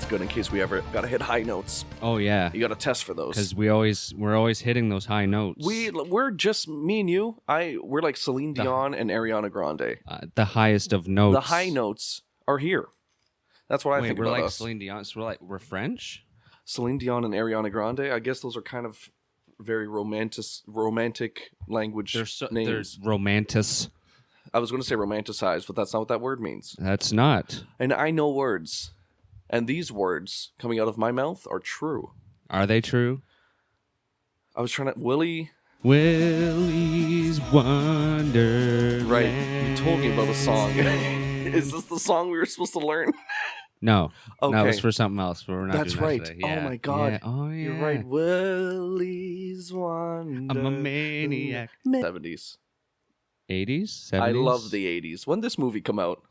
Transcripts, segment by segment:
That's good in case we ever gotta hit high notes. Oh yeah, You gotta test for those. because we're always hitting those high notes. We're just me and you. We're like Celine Dion and Ariana Grande. The highest of notes. The high notes are here. That's what I think we're about like us. Celine Dion. So we're French. Celine Dion and Ariana Grande. I guess those are kind of very romantic language names. They're romantic. I was going to say romanticized, but that's not what that word means. That's not. And I know words. And these words coming out of my mouth are true. Are they true? I was trying to... Willy's Wonderland. Right. You told me about a song. Is this the song we were supposed to learn? No. Okay. No, it's for something else. But we're not That's doing right. That today. Yeah. Oh, my God. Yeah. Oh, yeah. You're right. Willy's Wonderland. I'm a maniac. 70s. 80s? 70s? I love the 80s. When did this movie come out?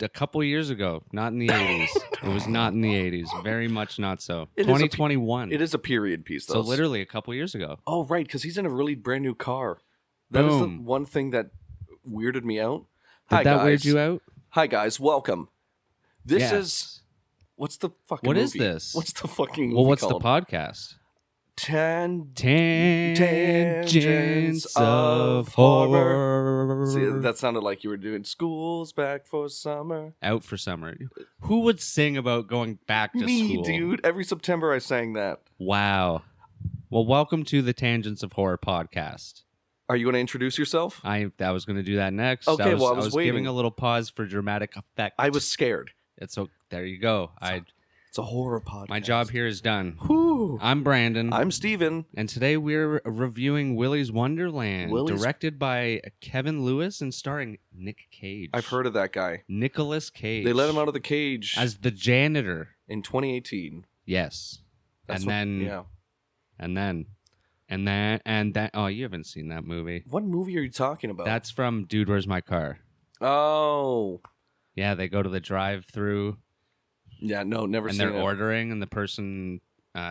A couple years ago. Not in the 80s. It was not in the 80s. Very much not so. It is 2021. It is a period piece, though. So literally a couple years ago. Oh, right, because he's in a really brand new car. That is the one thing that weirded me out. Did that weird you out? Hi, guys. Welcome. This Yes. is... What's the fucking What movie? is this? What's the fucking movie Well, what's called? the podcast? Tangents of Horror. See, that sounded like you were doing School's Back for Summer. Out for summer. Who would sing about going back to Me, school? dude. Every September I sang that. Wow. Well, welcome to the Tangents of Horror podcast. Are you going to introduce yourself? I was going to do that next. Okay, I was waiting. giving a little pause for dramatic effect. I was scared. There you go. It's a horror podcast. My job here is done. Whew. I'm Brandon. I'm Steven. And today we're reviewing Willy's Wonderland, directed by Kevin Lewis and starring Nic Cage. I've heard of that guy. Nicolas Cage. They let him out of the cage as the janitor in 2018. Yes. And then. Oh, you haven't seen that movie. What movie are you talking about? That's from Dude, Where's My Car? Oh. Yeah, they go to the drive-through. Yeah, no, never seen it. And they're ordering, and the person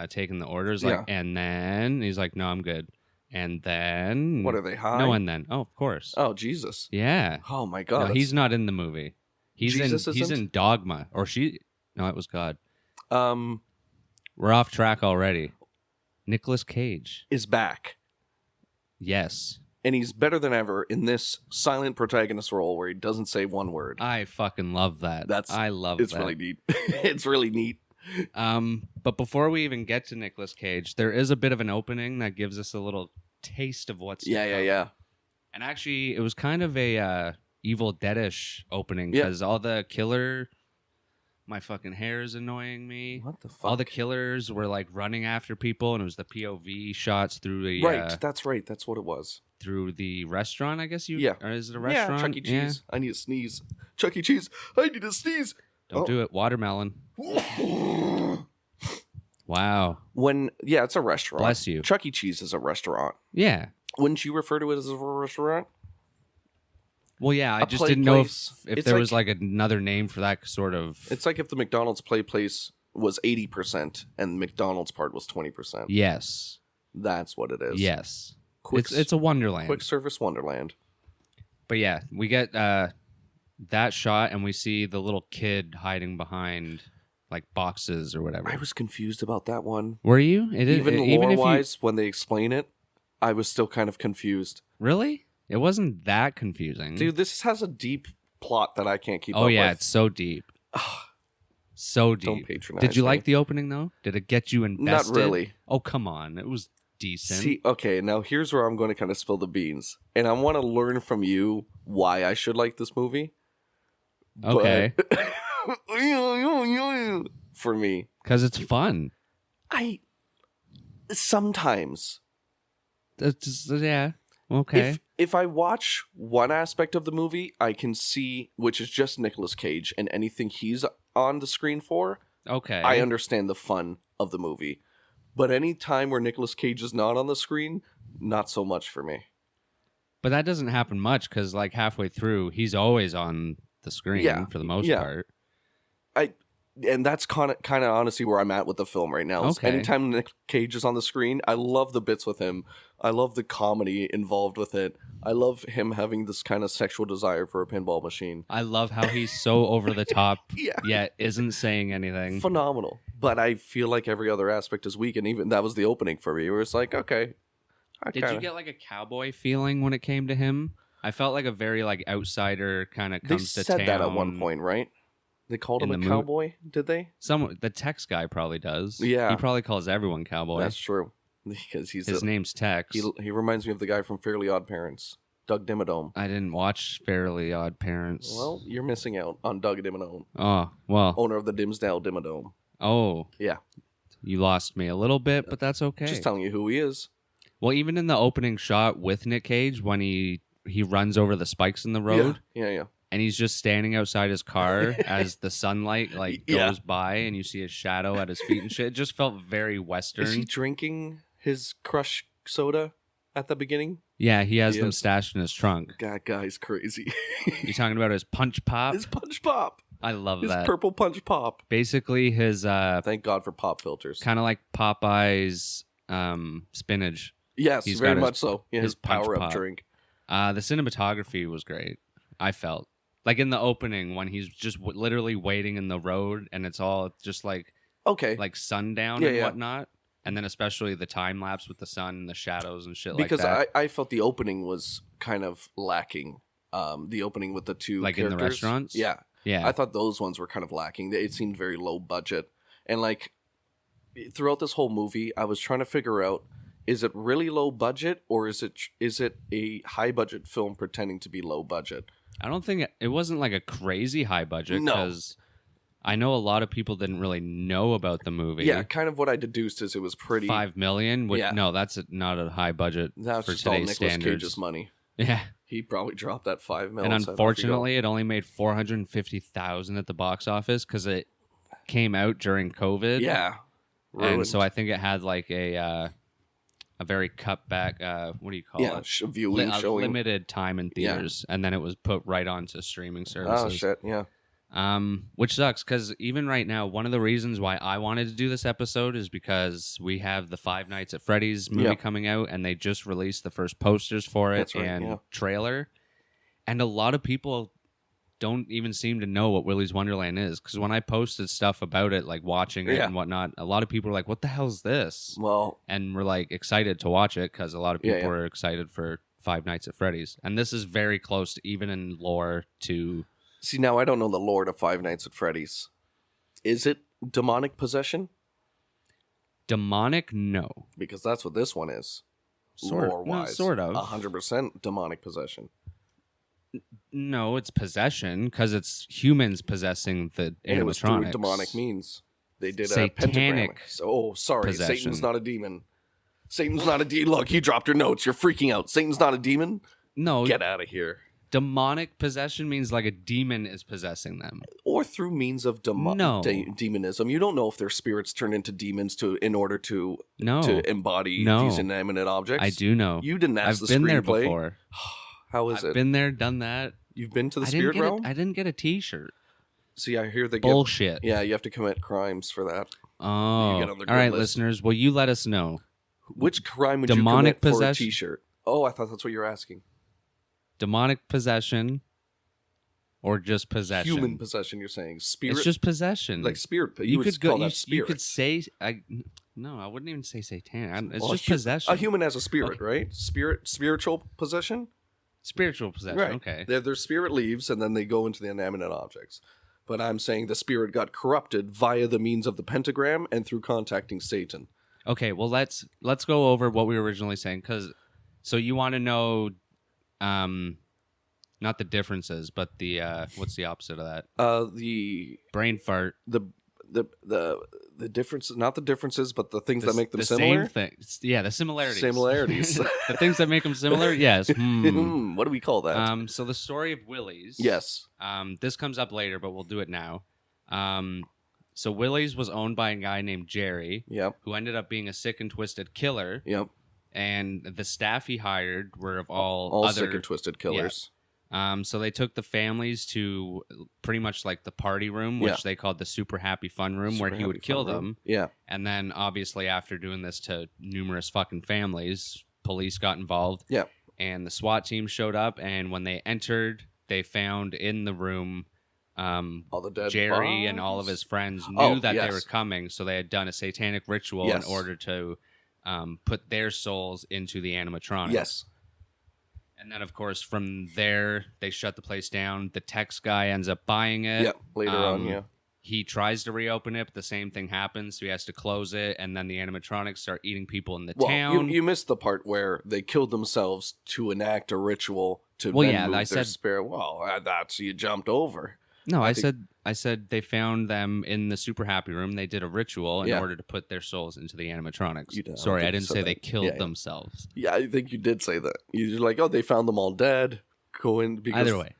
taking the orders like, and then he's like, no, I'm good. And then what are they high? No, and then oh, of course. Oh, Jesus. Yeah. Oh my God. No, he's not in the movie. He's in Dogma, or she. No, it was God. We're off track already. Nicolas Cage is back. Yes. And he's better than ever in this silent protagonist role where he doesn't say one word. I fucking love that. I love it's that. It's really neat. It's really neat. But before we even get to Nicolas Cage, there is a bit of an opening that gives us a little taste of what's to come. Yeah. And actually, it was kind of a Evil Dead-ish opening because all the killer... My fucking hair is annoying me. What the fuck? All the killers were like running after people, and it was the POV shots through the... Right, that's right. That's what it was. Through the restaurant, I guess Yeah. Or is it a restaurant? Yeah, Chuck E. Cheese. Yeah. I need a sneeze. Chuck E. Cheese. I need a sneeze. Don't do it. Watermelon. Wow. It's a restaurant. Bless you. Chuck E. Cheese is a restaurant. Yeah. Wouldn't you refer to it as a restaurant? Well, yeah, I just didn't know if there was like another name for that sort of... It's like if the McDonald's play place was 80% and the McDonald's part was 20%. Yes. That's what it is. Yes. It's a Wonderland. Quick service Wonderland. But yeah, we get that shot and we see the little kid hiding behind like boxes or whatever. I was confused about that one. Were you? Even lore-wise, when they explain it, I was still kind of confused. Really? It wasn't that confusing. Dude, this has a deep plot that I can't keep up with. Oh, yeah, it's so deep. So deep. Don't patronize Did you me. like the opening, though? Did it get you invested? Not really. Oh, come on. It was decent. See, okay, now here's where I'm going to kind of spill the beans. And I want to learn from you why I should like this movie. Okay. For me. Because it's fun. Sometimes. Yeah. Okay. If I watch one aspect of the movie, I can see, which is just Nicolas Cage and anything he's on the screen for. Okay. I understand the fun of the movie. But any time where Nicolas Cage is not on the screen, not so much for me. But that doesn't happen much because like halfway through, he's always on the screen for the most part. And that's kind of honestly where I'm at with the film right now. Okay. Anytime Nic Cage is on the screen, I love the bits with him. I love the comedy involved with it. I love him having this kind of sexual desire for a pinball machine. I love how he's so over the top, yet isn't saying anything. Phenomenal. But I feel like every other aspect is weak, and even that was the opening for me, where it's like, okay. Did you get like a cowboy feeling when it came to him? I felt like a very like outsider kind of comes to town. They said that at one point, right? They called him a cowboy, did they? The Tex guy probably does. Yeah. He probably calls everyone cowboy. That's true. Because his name's Tex. He reminds me of the guy from Fairly Odd Parents, Doug Dimmadome. I didn't watch Fairly Odd Parents. Well, you're missing out on Doug Dimmadome. Oh, well. Owner of the Dimsdale Dimmadome. Oh. Yeah. You lost me a little bit, but that's okay. Just telling you who he is. Well, even in the opening shot with Nic Cage, when he runs over the spikes in the road. Yeah. And he's just standing outside his car as the sunlight goes by and you see his shadow at his feet and shit. It just felt very Western. Is he drinking his Crush soda at the beginning? Yeah, he has them stashed in his trunk. That guy's crazy. You talking about his Punch Pop? His Punch Pop. I love that. His purple Punch Pop. Basically his... Thank God for pop filters. Kind of like Popeye's spinach. Yes, very much so. Yeah, his power-up drink. The cinematography was great, I felt. Like in the opening when he's just literally waiting in the road and it's all just like sundown and whatnot. And then especially the time lapse with the sun and the shadows and shit because like that. Because I felt the opening was kind of lacking. The opening with the two characters. In the restaurants? Yeah. Yeah. I thought those ones were kind of lacking. It seemed very low budget. And like throughout this whole movie, I was trying to figure out, is it really low budget or is it a high budget film pretending to be low budget? I don't think it wasn't like a crazy high budget because I know a lot of people didn't really know about the movie. Yeah, kind of what I deduced is it was pretty... $5 million? No, that's not a high budget that's for just today's all standards. Nicolas Cage's money. Yeah. He probably dropped that $5 million. And unfortunately, it only made $450,000 at the box office because it came out during COVID. Yeah. Ruined. And so I think it had like a very cut back, what do you call it? Viewing, showing. Limited time in theaters, and then it was put right onto streaming services. Oh, shit, yeah. Which sucks, because even right now, one of the reasons why I wanted to do this episode is because we have the Five Nights at Freddy's movie coming out, and they just released the first posters for it trailer. And a lot of people don't even seem to know what Willy's Wonderland is, because when I posted stuff about it, like watching it and whatnot, a lot of people were like, what the hell's this? Well, and we're like excited to watch it because a lot of people were excited for Five Nights at Freddy's. And this is very close to, even in lore, to... See, now I don't know the lore to Five Nights at Freddy's. Is it demonic possession? Demonic? No. Because that's what this one is. Lore-wise. No, sort of. 100% demonic possession. No, it's possession because it's humans possessing the animatronics. And it was through demonic means. They did satanic a pentagram. Oh, sorry. Possession. Satan's not a demon. Satan's not a demon. Look, you dropped your notes. You're freaking out. Satan's not a demon? No. Get out of here. Demonic possession means like a demon is possessing them. Or through means of demonism. You don't know if their spirits turn into demons in order to embody these inanimate objects. I do know. You didn't ask the screenplay. I've been there before. How is it? I've been there, done that. You've been to the spirit realm? I didn't get a t-shirt. See, I hear they bullshit. Yeah, you have to commit crimes for that. Oh. All right, listeners. Well, you let us know. Which crime would you commit for a t-shirt? Oh, I thought that's what you were asking. Demonic possession or just possession? Human possession, you're saying. Spirit? It's just possession. Like spirit. You could call that spirit. You could say... No, I wouldn't even say satanic. It's just possession. A human has a spirit, right? Spiritual possession? Spiritual possession, right. Okay. Their spirit leaves, and then they go into the inanimate objects. But I'm saying the spirit got corrupted via the means of the pentagram and through contacting Satan. Okay, well, let's go over what we were originally saying. So you want to know... not the differences, but the what's the opposite of that? The brain fart. The differences, not the differences, but the things that make them similar. Same thing. Yeah, the similarities. Similarities. The things that make them similar. Yes. What do we call that? So the story of Willy's. Yes. This comes up later, but we'll do it now. So Willy's was owned by a guy named Jerry. Yep. Who ended up being a sick and twisted killer. Yep. And the staff he hired were of all other sick and twisted killers. So they took the families to pretty much like the party room, which they called the super happy fun room, where he would kill them. Yeah. And then obviously after doing this to numerous fucking families, police got involved. Yeah. And the SWAT team showed up, and when they entered, they found in the room all the dead Jerry bodies? and all of his friends knew that yes. they were coming, so they had done a satanic ritual in order to put their souls into the animatronics. Yes. And then, of course, from there, they shut the place down. The Tex guy ends up buying it. Yep, later on, yeah. He tries to reopen it, but the same thing happens, so he has to close it, and then the animatronics start eating people in the town. You missed the part where they killed themselves to enact a ritual to move their spirit. Well, that's you jumped over. No, I said they found them in the super happy room. They did a ritual in order to put their souls into the animatronics. Sorry, I didn't say they killed themselves. Yeah, I think you did say that. You're like, oh, they found them all dead. Either way.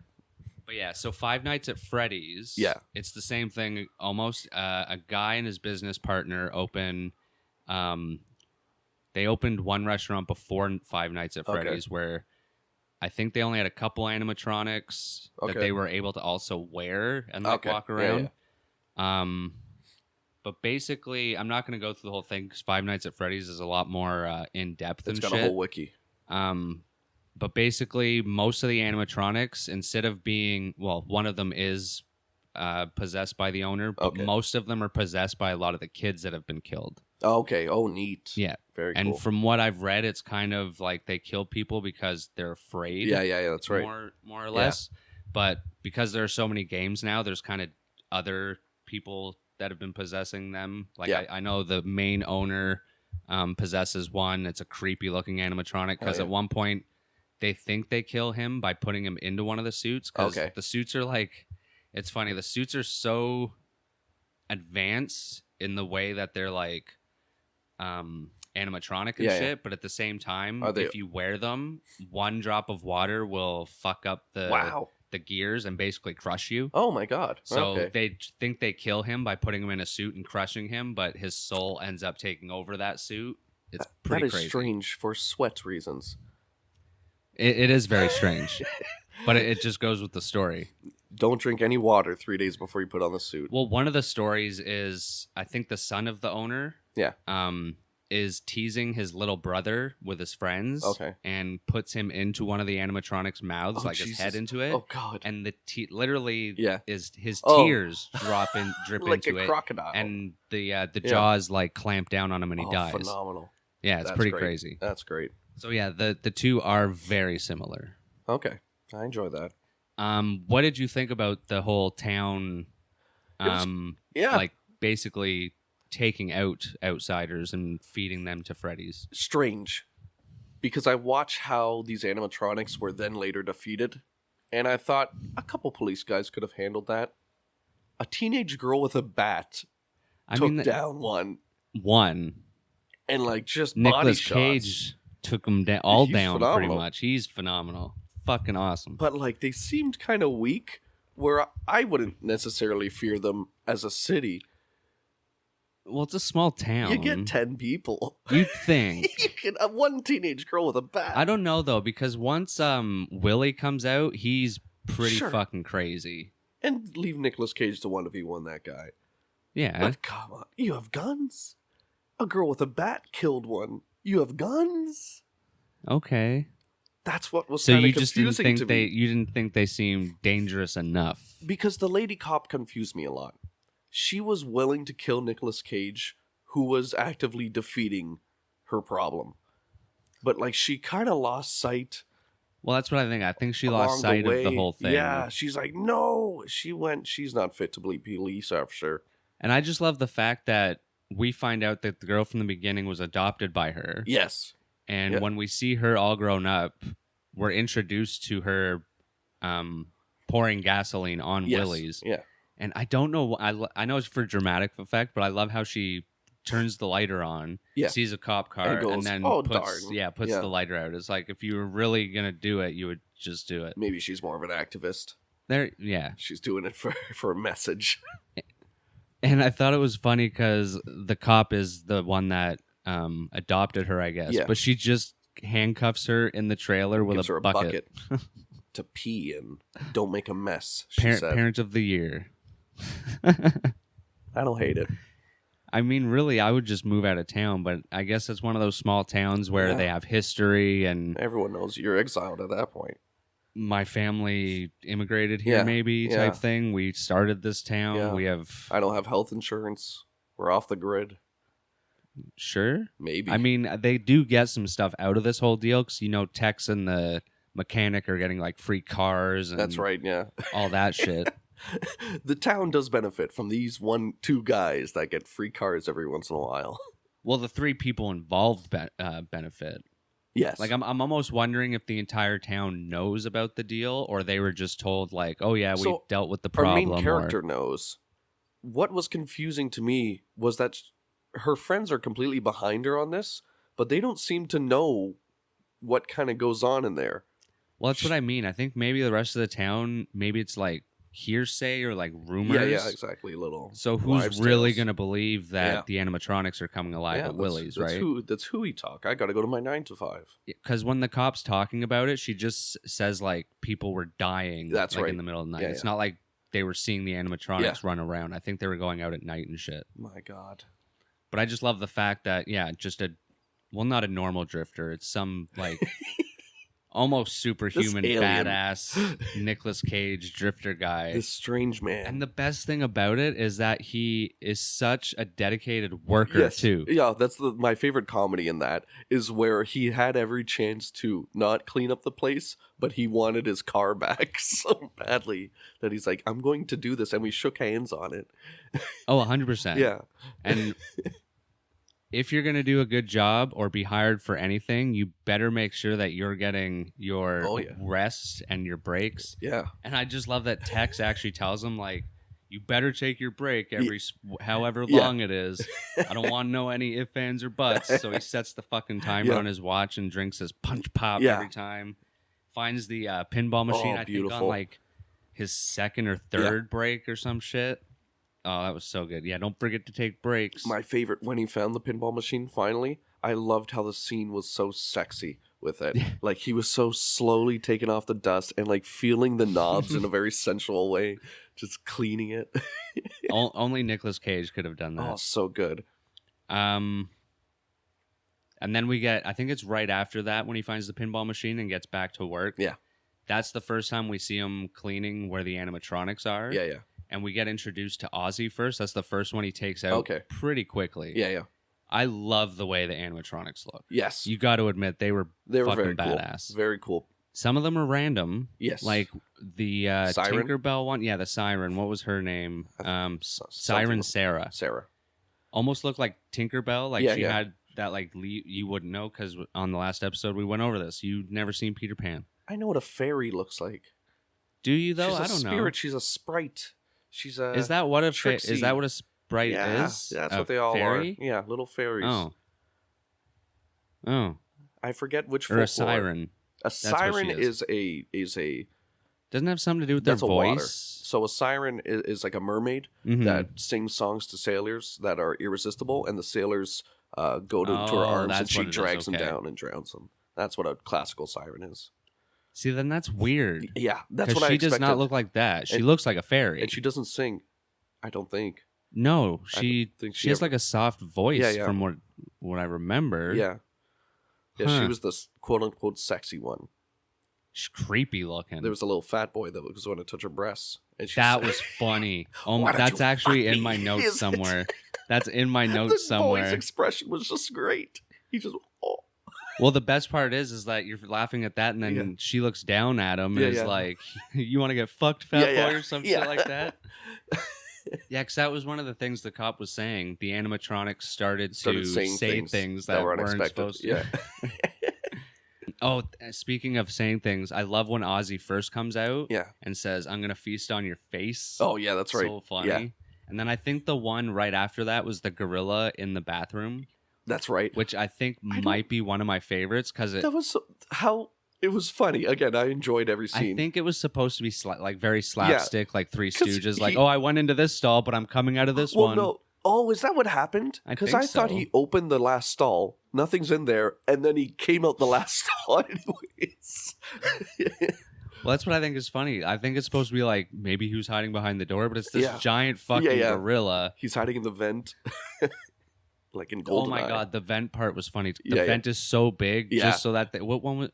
But yeah, so Five Nights at Freddy's. Yeah. It's the same thing almost. A guy and his business partner open. They opened one restaurant before Five Nights at Freddy's where I think they only had a couple animatronics that they were able to also wear and walk around. Yeah. But basically, I'm not going to go through the whole thing because Five Nights at Freddy's is a lot more in depth and shit. It's got a whole wiki. But basically, most of the animatronics, instead of being, well, one of them is possessed by the owner, but most of them are possessed by a lot of the kids that have been killed. Okay. Oh, neat. Yeah. Very cool. And from what I've read, it's kind of like they kill people because they're afraid. Yeah, that's right. More or less. But because there are so many games now, there's kind of other people that have been possessing them. Like I know the main owner possesses one. It's a creepy looking animatronic because at one point they think they kill him by putting him into one of the suits because the suits are like, it's funny, the suits are so advanced in the way that they're like animatronic and shit, but at the same time, if you wear them, one drop of water will fuck up the gears and basically crush you. Oh my god. So they think they kill him by putting him in a suit and crushing him, but his soul ends up taking over that suit. It's pretty crazy. That is strange for sweat reasons. It is very strange, but it just goes with the story. Don't drink any water 3 days before you put on the suit. Well, one of the stories is, I think the son of the owner is teasing his little brother with his friends and puts him into one of the animatronics' mouths, his head into it. Oh, God. And the literally is his tears drip like into a it. Crocodile. And the jaws like clamp down on him and he dies. Phenomenal. Yeah, it's pretty crazy. That's great. So yeah, the two are very similar. Okay. I enjoy that. What did you think about the whole town? Like basically taking out outsiders and feeding them to Freddy's. Strange, because I watched how these animatronics were then later defeated, and I thought a couple police guys could have handled that. A teenage girl with a bat took down one, and like just body shots. Nic Cage took them all down phenomenal. Pretty much. He's phenomenal. Fucking awesome. But like they seemed kind of weak, where I wouldn't necessarily fear them as a city. Well, it's a small town. You get 10 people. You'd think. You can have one teenage girl with a bat. I don't know though, because once Willy comes out, he's pretty fucking crazy. And leave Nicolas Cage to 1v1 that guy. Yeah. But come on, you have guns? A girl with a bat killed one. You have guns? Okay. That's what was kind of confusing to me. You didn't think they seemed dangerous enough. Because the lady cop confused me a lot. She was willing to kill Nicolas Cage, who was actively defeating her problem. But like she kind of lost sight. Well, that's what I think. I think she lost sight of the whole thing. Yeah, she's like, no. She's not fit to be police officer. And I just love the fact that we find out that the girl from the beginning was adopted by her. Yes. And when we see her all grown up, we're introduced to her pouring gasoline on Willy's. Yeah. And I don't know. I know it's for dramatic effect, but I love how she turns the lighter on, sees a cop car, and then puts the lighter out. It's like if you were really going to do it, you would just do it. Maybe she's more of an activist. She's doing it for a message. And I thought it was funny because the cop is the one that adopted her, I guess. Yeah. But she just handcuffs her in the trailer with a bucket. to pee in. Don't make a mess, she said. Parent of the year. I don't hate it. I mean, really, I would just move out of town, but I guess it's one of those small towns where they have history and... Everyone knows you're exiled at that point. My family immigrated here, type thing. We started this town. Yeah. We have... I don't have health insurance. We're off the grid. Sure? Maybe. I mean, they do get some stuff out of this whole deal because, Tex and the mechanic are getting, like, free cars and... That's right, yeah. All that shit. The town does benefit from these 1-2 guys that get free cars every once in a while. Well, the 3 people involved benefit. Yes. Like, I'm almost wondering if the entire town knows about the deal, or they were just told, like, oh, yeah, we dealt with the problem. Our main character knows. What was confusing to me was that her friends are completely behind her on this, but they don't seem to know what kind of goes on in there. Well, that's what I mean. I think maybe the rest of the town, maybe it's, like, hearsay or like rumors. Yeah, exactly. So who's really going to believe that the animatronics are coming alive at Willy's, right? That's who he talk. I got to go to my 9 to 5. Because when the cop's talking about it, she just says like people were dying in the middle of the night. It's not like they were seeing the animatronics run around. I think they were going out at night and shit. My God. But I just love the fact that, just not a normal drifter. It's some like... almost superhuman, badass Nic Cage drifter guy. This strange man. And the best thing about it is that he is such a dedicated worker, too. Yeah, that's my favorite comedy in that, is where he had every chance to not clean up the place, but he wanted his car back so badly that he's like, I'm going to do this. And we shook hands on it. Oh, 100%. Yeah. And... if you're going to do a good job or be hired for anything, you better make sure that you're getting your rest and your breaks. Yeah. And I just love that Tex actually tells him, like, you better take your break every however long it is. I don't want to know any ifs, ands, or buts. So he sets the fucking timer on his watch and drinks his punch pop every time. Finds the pinball machine, I think, on, like, his second or third break or some shit. Oh, that was so good. Yeah, don't forget to take breaks. My favorite, when he found the pinball machine, finally, I loved how the scene was so sexy with it. Like, he was so slowly taking off the dust and, like, feeling the knobs in a very sensual way, just cleaning it. Only Nic Cage could have done that. Oh, so good. And then we get, I think it's right after that when he finds the pinball machine and gets back to work. Yeah. That's the first time we see him cleaning where the animatronics are. Yeah. And we get introduced to Ozzy first. That's the first one he takes out pretty quickly. Yeah. I love the way the animatronics look. Yes. You got to admit, they were fucking very badass. Cool. Very cool. Some of them are random. Yes. Like the Tinkerbell one. Yeah, the Siren. What was her name? Siren Sarah. Almost looked like Tinkerbell. Like she had that, like, you wouldn't know because on the last episode we went over this. You'd never seen Peter Pan. I know what a fairy looks like. Do you, though? I don't know. She's a sprite. She's a... Is that what a sprite is? Yeah, that's what they all fairy? are. Yeah, little fairies. Oh. I forget which folklore. Or a siren. A siren is a... Doesn't it have something to do with their voice? Water. So a siren is like a mermaid that sings songs to sailors that are irresistible, and the sailors go to her arms and she drags them down and drowns them. That's what a classical siren is. See, then that's weird. Yeah, that's what I expected. She does not look like that. She looks like a fairy. And she doesn't sing, I don't think. No, she has like a soft voice from what I remember. Yeah. Yeah, she was the quote-unquote sexy one. She's creepy looking. There was a little fat boy that was going to touch her breasts. And that was funny. Oh my, that's actually in my notes somewhere. That's in my notes somewhere. The boy's expression was just great. He just... Well, the best part is that you're laughing at that, and then she looks down at him and is like, you want to get fucked, fat boy, or some shit like that? Yeah, because that was one of the things the cop was saying. The animatronics started to say things that weren't supposed to. Yeah. Oh, speaking of saying things, I love when Ozzy first comes out and says, I'm going to feast on your face. Oh, yeah, that's right. So funny. Yeah. And then I think the one right after that was the gorilla in the bathroom. That's right. Which I think might be one of my favorites because that was it was funny. Again, I enjoyed every scene. I think it was supposed to be like very slapstick, like Three Stooges. Like, I went into this stall, but I'm coming out of this one. No. Oh, is that what happened? Because I thought he opened the last stall, nothing's in there, and then he came out the last stall anyways. Well, that's what I think is funny. I think it's supposed to be like maybe he was hiding behind the door, but it's this giant fucking gorilla. He's hiding in the vent. Like in Goldeneye. Oh my god, the vent part was funny. The vent is so big, just so that what one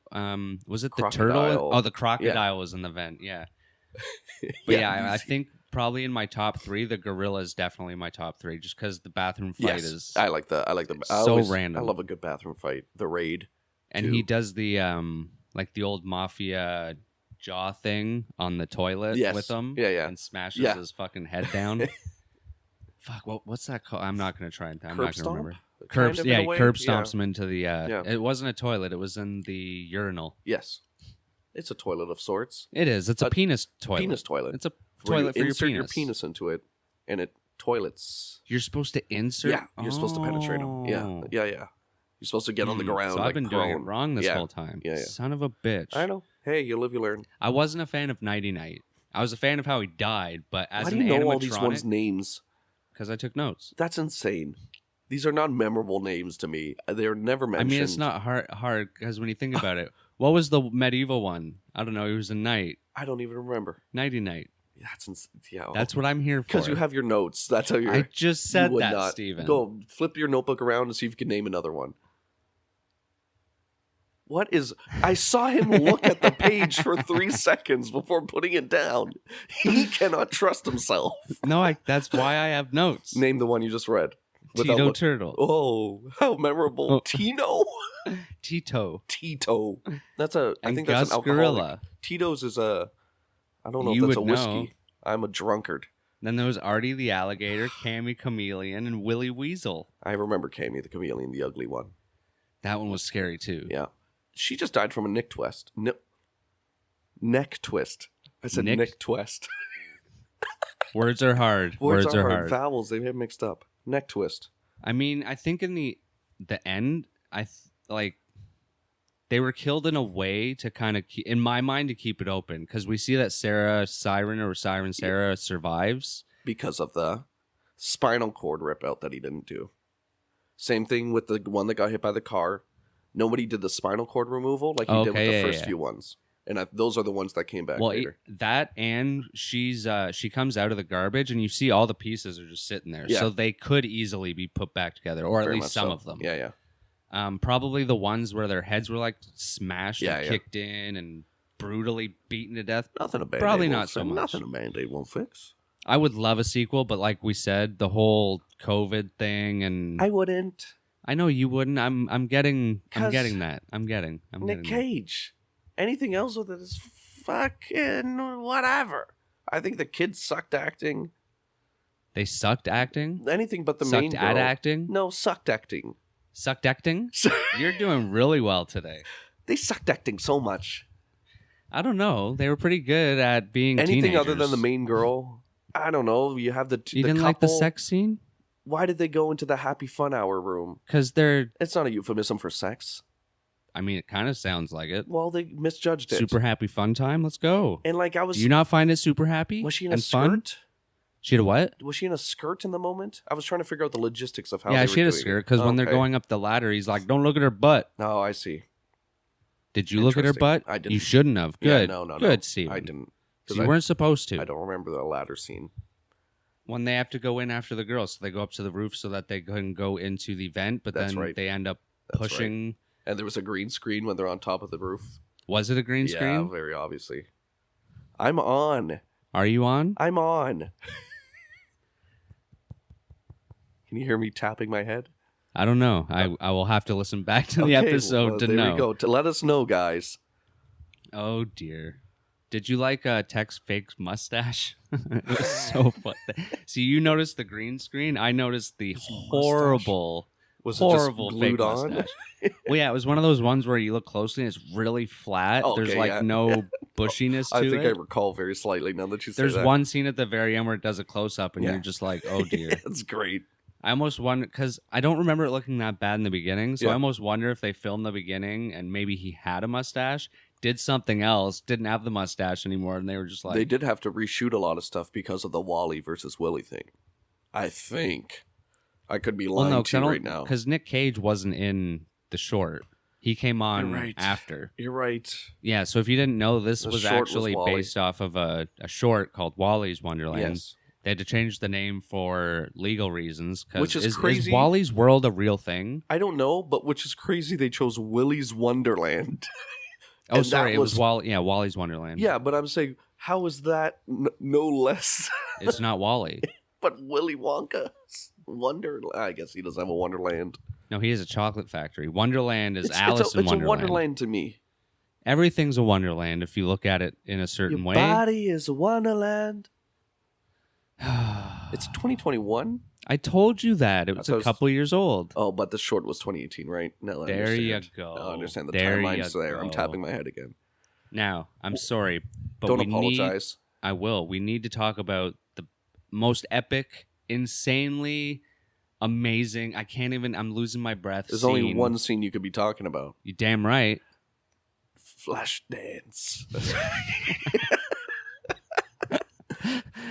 was it? The Crocodile. turtle? Oh, the crocodile was in the vent. Yeah, but I think probably in my top 3, the gorilla is definitely my top 3, just because the bathroom fight is. I like the random. I love a good bathroom fight. The raid, and he does the like the old mafia jaw thing on the toilet with him. And smashes his fucking head down. Fuck, what's that called? I'm not going to try and... I'm not going to remember. Curb stomps him into the... It wasn't a toilet. It was in the urinal. Yes. It's a toilet of sorts. It is. It's a penis toilet. Penis toilet. It's a toilet for your penis. Insert your penis into it, and it toilets. You're supposed to insert? Yeah, you're supposed to penetrate them. Yeah. You're supposed to get on the ground. So I've been doing it wrong this whole time. Son of a bitch. I know. Hey, you live, you learn. I wasn't a fan of Nighty Night. I was a fan of how he died, but as an animatronic... Why do you know all these ones' names? Because I took notes. That's insane. These are not memorable names to me. They're never mentioned. I mean, it's not hard because when you think about it, what was the medieval one? I don't know. He was a knight. I don't even remember. Nighty Night. That's what I'm here for. Because you have your notes. That's how you're... I just said that, Steven. Go flip your notebook around and see if you can name another one. What is... I saw him look at the page for 3 seconds before putting it down. He cannot trust himself. No, that's why I have notes. Name the one you just read. Tito Turtle. Oh, how memorable. Oh. Tino? Tito. I think that's an alcoholic. Gorilla. Tito's is a... I don't know if that's a whiskey. Know. I'm a drunkard. Then there was Artie the Alligator, Cammy Chameleon, and Willy Weasel. I remember Cammy the Chameleon, the ugly one. That one was scary too. Yeah. She just died from a neck twist. Neck twist. I said neck twist. Words are hard. Words are hard. Vowels, they get mixed up. Neck twist. I mean, I think in the end, they were killed in a way to kind of, in my mind, to keep it open. Because we see that Siren Sarah survives. Because of the spinal cord rip out that he didn't do. Same thing with the one that got hit by the car. Nobody did the spinal cord removal like he did with the first few ones. And those are the ones that came back later. That and she comes out of the garbage and you see all the pieces are just sitting there. Yeah. So they could easily be put back together, or at least some of them. Yeah. Probably the ones where their heads were like smashed and kicked in and brutally beaten to death. Nothing a Band-Aid Probably not so much. Nothing a Band-Aid won't fix. I would love a sequel, but like we said, the whole COVID thing and... I wouldn't. I know you wouldn't. I'm getting that. I'm getting Nic Cage. Anything else with it is fucking whatever. I think the kids sucked acting. They sucked acting? Anything but the main girl. Sucked at acting? No, sucked acting. Sucked acting? You're doing really well today. They sucked acting so much. I don't know. They were pretty good at being anything teenagers. Other than the main girl. I don't know. You have You didn't like the sex scene? Why did they go into the happy fun hour room? Because it's not a euphemism for sex. I mean, it kind of sounds like it. Well, they misjudged it. Super happy fun time. Let's go. And like Do you not find it super happy? Was she in a skirt? Fun? She had a what? Was she in a skirt in the moment? I was trying to figure out the logistics of how. Yeah, they she had a skirt because when they're going up the ladder, he's like, "Don't look at her butt." Oh, I see. Did you look at her butt? I didn't. You shouldn't have. Good. Yeah, no. Good, Steve. I didn't. You weren't supposed to. I don't remember the ladder scene. When they have to go in after the girls, so they go up to the roof so that they can go into the vent, but then they end up pushing. Right. And there was a green screen when they're on top of the roof. Was it a green screen? Yeah, very obviously. I'm on. Are you on? I'm on. Can you hear me tapping my head? I don't know. I will have to listen back to the episode to know. There we go. To let us know, guys. Oh, dear. Did you like Tech's fake mustache? It was so fun. See, you noticed the green screen. I noticed the horrible fake mustache. Well, yeah, it was one of those ones where you look closely and it's really flat. Okay, There's no bushiness to it. I think I recall very slightly now that you say There's one scene at the very end where it does a close-up and you're just like, oh, dear. It's great. I almost wonder, because I don't remember it looking that bad in the beginning, so I almost wonder if they filmed the beginning and maybe he had a mustache, did something else, didn't have the mustache anymore, and they were just like... They did have to reshoot a lot of stuff because of the Wally versus Willy thing. I think. I could be lying to you right now. Because Nic Cage wasn't in the short. He came You're on right. after. You're right. Yeah, so if you didn't know, this The was short actually was Wally. based off of a short called Wally's Wonderland. Yes. They had to change the name for legal reasons. Which is crazy. Is Wally's World a real thing? I don't know, but which is crazy they chose Willy's Wonderland. Oh, sorry, it was Wally. Yeah, Wally's Wonderland. Yeah, but I'm saying, how is that no less? It's not Wally. But Willy Wonka's Wonderland. I guess he doesn't have a Wonderland. No, he has a chocolate factory. Wonderland is Alice in Wonderland. It's a Wonderland to me. Everything's a Wonderland if you look at it in a certain way. Your body is a Wonderland. It's 2021. I told you that. It was a couple years old. Oh, but the short was 2018, right? No, there you go. I understand the timeline's there. I'm tapping my head again. Now, I'm sorry, but don't apologize. I will. We need to talk about the most epic, insanely amazing. I'm losing my breath. There's only one scene you could be talking about. You damn right. Flash dance.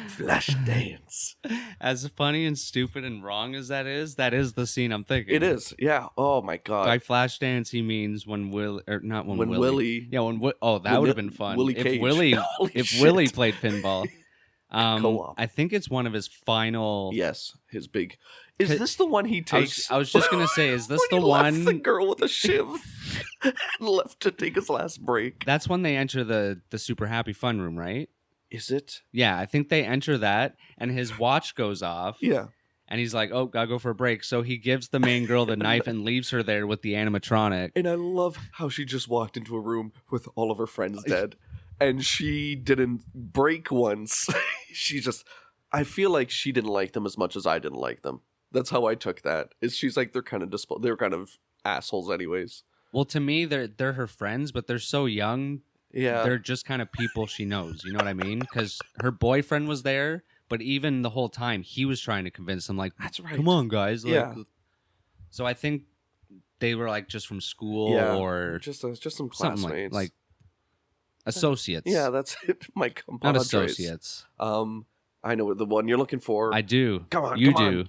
Flash dance. As funny and stupid and wrong as that is the scene I'm thinking. It is, yeah. Oh my god. By flash dance, he means when Willy, or not when Willy. Willy. Yeah, that would have been fun. Willy Cage. If Willy played pinball. Co-op. I think it's one of his final. Yes, his big. Is this the one he takes? I was just gonna say, is this the one? one? The girl with a shiv and left to take his last break. That's when they enter the super happy fun room, right? Is it? Yeah, I think they enter that, and his watch goes off. Yeah. And he's like, "Oh, gotta go for a break." So he gives the main girl the knife and leaves her there with the animatronic. And I love how she just walked into a room with all of her friends dead, and she didn't break once. I feel like she didn't like them as much as I didn't like them. That's how I took that. She's like, they're kind of assholes anyways. Well, to me, they're her friends, but they're so young. Yeah. They're just kind of people she knows. You know what I mean? Because her boyfriend was there, but even the whole time, he was trying to convince them, like, that's right. Come on, guys. Like, yeah. So I think they were like just from school or just some classmates. Like associates. Yeah, that's it. My compadres. Not associates. I know the one you're looking for. I do. Come on, you come do. On.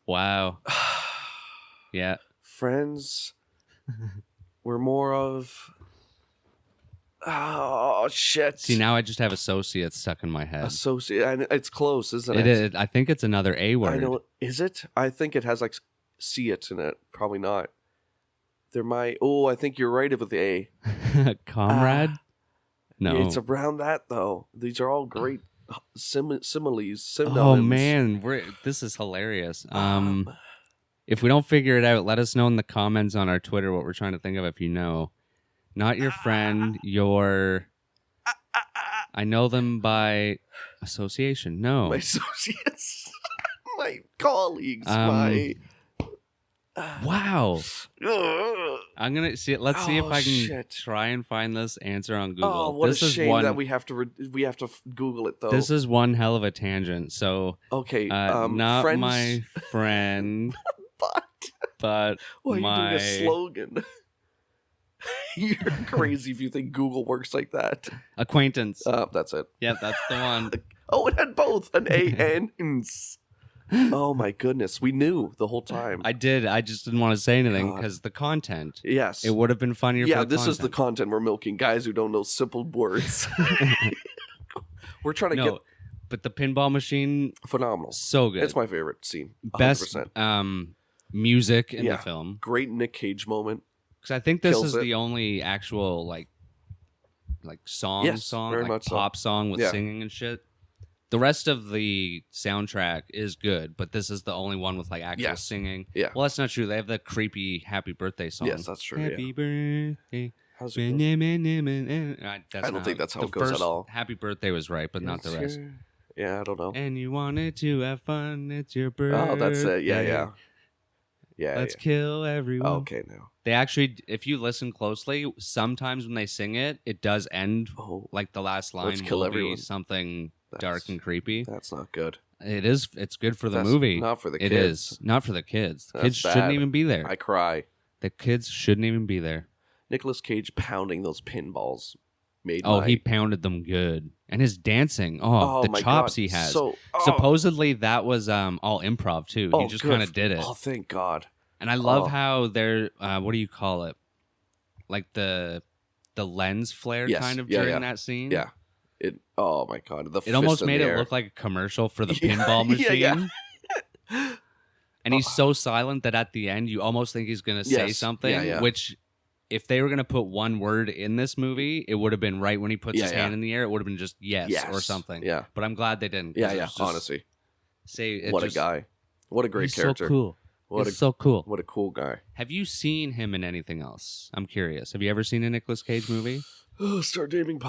Wow. Yeah. Friends. We're more of. Oh shit! See, now I just have associates stuck in my head. And it's close, isn't it? It is. I think it's another A word. I know. Is it? I think it has like "see it" in it. Probably not. I think you're right with the A. Comrade. No, it's around that though. These are all great similes. Synonyms. Oh man, this is hilarious. If we don't figure it out, let us know in the comments on our Twitter what we're trying to think of. If you know, not your friend, your. I know them by association. No, my associates, my colleagues, Wow. I'm gonna see it. Let's see if I can shit. try and find this answer on Google. Oh, what this a is shame one, that we have to Google it though. This is one hell of a tangent. So okay, not friends... my friend, but why my... are you doing a slogan? You're crazy if you think Google works like that. Acquaintance. That's it. Yeah, that's the one. Oh, it had both an A and ns. Oh my goodness, we knew the whole time. I did. I just didn't want to say anything because the content. Yes, it would have been funnier. Yeah, for the this content. is the content we're milking. Guys who don't know simple words. We're trying to get. But the pinball machine, phenomenal, so good. It's my favorite scene. 100%. Best music in the film. Great Nic Cage moment. Because I think this is the only actual like song, like pop song with singing and shit. The rest of the soundtrack is good, but this is the only one with like actual singing. Yeah. Well, that's not true. They have the creepy happy birthday song. Yes, that's true. Happy birthday. How's it go? I don't think that's how it goes at all. Happy birthday was right, but not the rest. Yeah, I don't know. And you wanted to have fun. It's your birthday. Oh, that's it. Yeah. Let's kill everyone. Okay, now. They actually, if you listen closely, sometimes when they sing it, it does end like the last line. Let's kill everyone. Be something dark and creepy. That's not good. It is. It's good for the movie. Not for the kids. It is not for the kids. Kids bad. shouldn't even be there. I cry. The kids shouldn't even be there. Nicolas Cage pounding those pinballs made. He pounded them good, and his dancing. The chops he has. Supposedly that was all improv too. He just kind of did it. Oh, thank God. And I love how they're what do you call it? Like the lens flare kind of during that scene. Yeah. Oh my god, it almost made it look like a commercial for the pinball machine. And he's so silent that at the end you almost think he's going to say something, which if they were going to put one word in this movie, it would have been right when he puts his hand in the air. It would have been just yes or something. Yeah. But I'm glad they didn't. Honestly. What a guy. What a great character. So cool. He's so cool. What a cool guy. Have you seen him in anything else? I'm curious. Have you ever seen a Nicolas Cage movie? Start naming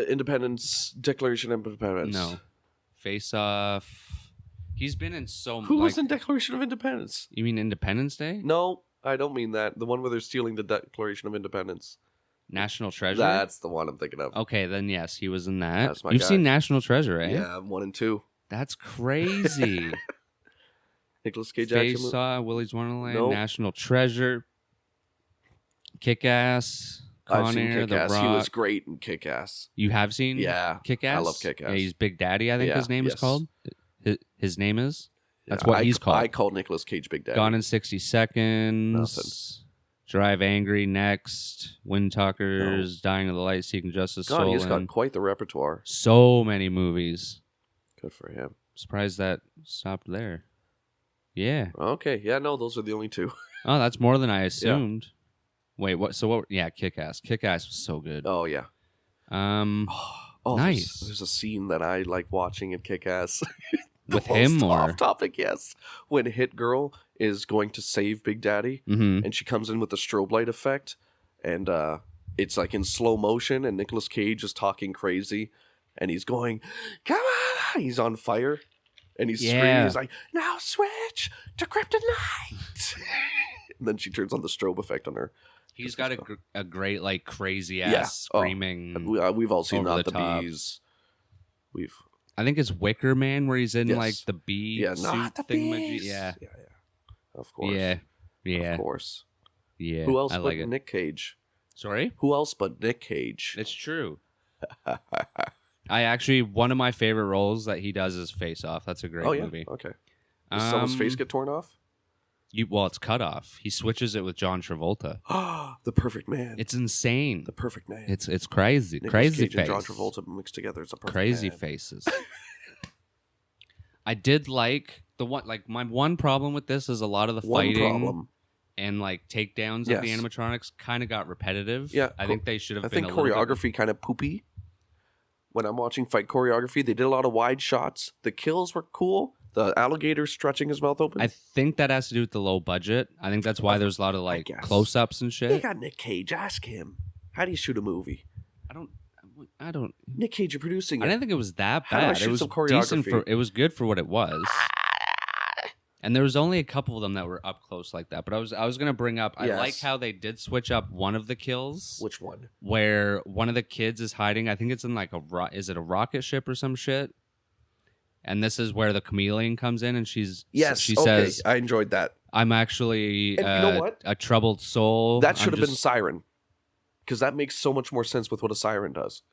Independence, Declaration of Independence. No. Face Off. He's been in so much. Who was in Declaration of Independence? You mean Independence Day? No, I don't mean that. The one where they're stealing the Declaration of Independence. National Treasure? That's the one I'm thinking of. Okay, then yes, he was in that. That's my You've guy. seen National Treasure, eh? Yeah, 1 and 2. That's crazy. Nicolas Cage action movie. Face Off, Willy's Wonderland, National Treasure, Kick-Ass, Con Air, The Rock. He was great in Kick-Ass. You have seen Kick-Ass? I love Kick-Ass. Yeah, he's Big Daddy, I think his name is called. His name is? That's what he's called. I call Nicolas Cage Big Daddy. Gone in 60 Seconds. Nothing. Drive Angry, Next. Wind Talkers, Dying of the Light, Seeking Justice, God, Stolen. he's got quite the repertoire. So many movies. Good for him. Surprised that stopped there. Yeah. Okay. Yeah, no, those are the only 2. Oh, that's more than I assumed. Wait, what? So what? Yeah, Kick-Ass. Kick-Ass was so good. Oh, yeah. Nice. There's a scene that I like watching in Kick-Ass. With him or? Off topic, yes. When Hit Girl is going to save Big Daddy, and she comes in with the strobe light effect, and it's like in slow motion, and Nicolas Cage is talking crazy, and he's going, "Come on!" He's on fire, and he's screaming. He's like, "Now switch to kryptonite!" And then she turns on the strobe effect on her. He's got a great, like, crazy ass screaming. We've all seen Not the top. Bees. I think it's Wicker Man where he's in like the bee suit Not the Bees. Yeah. Of course. Yeah. Of course. Yeah. Who else I but like it. Nic Cage? Sorry? Who else but Nic Cage? It's true. I actually, one of my favorite roles that he does is Face Off. That's a great movie. Okay. Does someone's face get torn off? Well, it's cut off. He switches it with John Travolta. The perfect man. It's insane. The perfect man. It's crazy. Nicolas Crazy Cage face. and John Travolta mixed together. It's a perfect crazy man. faces. I did like my one problem with this is a lot of the fighting and like takedowns of the animatronics kind of got repetitive. Yeah, I think they should have. I think choreography kind of poopy. When I'm watching fight choreography, they did a lot of wide shots. The kills were cool. The alligator stretching his mouth open. I think that has to do with the low budget. I think that's why there's a lot of like close-ups and shit. They got Nic Cage. Ask him. How do you shoot a movie? I don't. Nic Cage, you're producing it. I didn't think it was that How do I bad. shoot It was some decent choreography? it was good for what it was. And there was only a couple of them that were up close like that. But I was gonna bring up. I like how they did switch up one of the kills. Which one? Where one of the kids is hiding. I think it's in like is it a rocket ship or some shit? And this is where the chameleon comes in, and she says, I enjoyed that. I'm actually And you know what? a troubled soul. That should have been Siren. Because that makes so much more sense with what a siren does.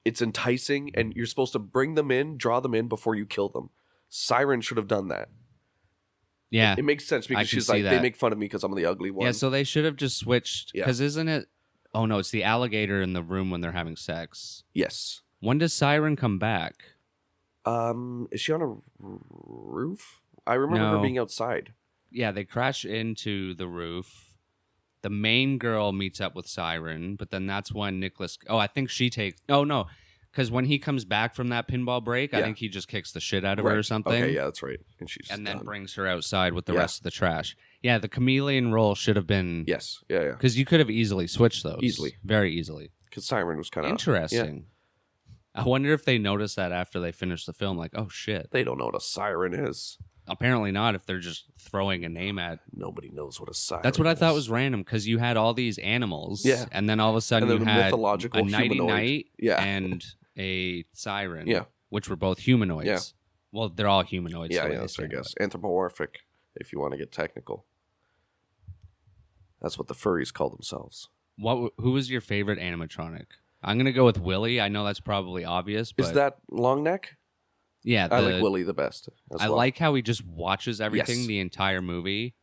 It's enticing, and you're supposed to bring them in, draw them in before you kill them. Siren should have done that. Yeah. It makes sense because she's like, they make fun of me because I'm the ugly one. Yeah, so they should have just switched. Because isn't it... Oh, no, it's the alligator in the room when they're having sex. Yes. When does Siren come back? Is she on a roof? I remember her being outside. Yeah, they crash into the roof. The main girl meets up with Siren, but then that's when Nicholas... Oh, I think she takes... Oh, no. Because when he comes back from that pinball break, I think he just kicks the shit out of her or something. Okay, yeah, that's right. And then brings her outside with the rest of the trash. Yeah, the chameleon role should have been... Yes, yeah. Because you could have easily switched those. Easily. Very easily. Because Siren was kind of... Interesting. Yeah. I wonder if they noticed that after they finished the film. Like, oh, shit. They don't know what a siren is. Apparently not if they're just throwing a name at... Nobody knows what a siren That's what I thought is. was random, because you had all these animals, and then all of a sudden you had mythological a nighty-night humanoid. and a siren, which were both humanoids. Yeah. Well, they're all humanoids. Yeah, that's I guess. Anthropomorphic, if you want to get technical. That's what the furries call themselves. Who was your favorite animatronic? I'm going to go with Willy. I know that's probably obvious, but... Is that long neck? Yeah. I like Willy the best. I like how he just watches everything the entire movie.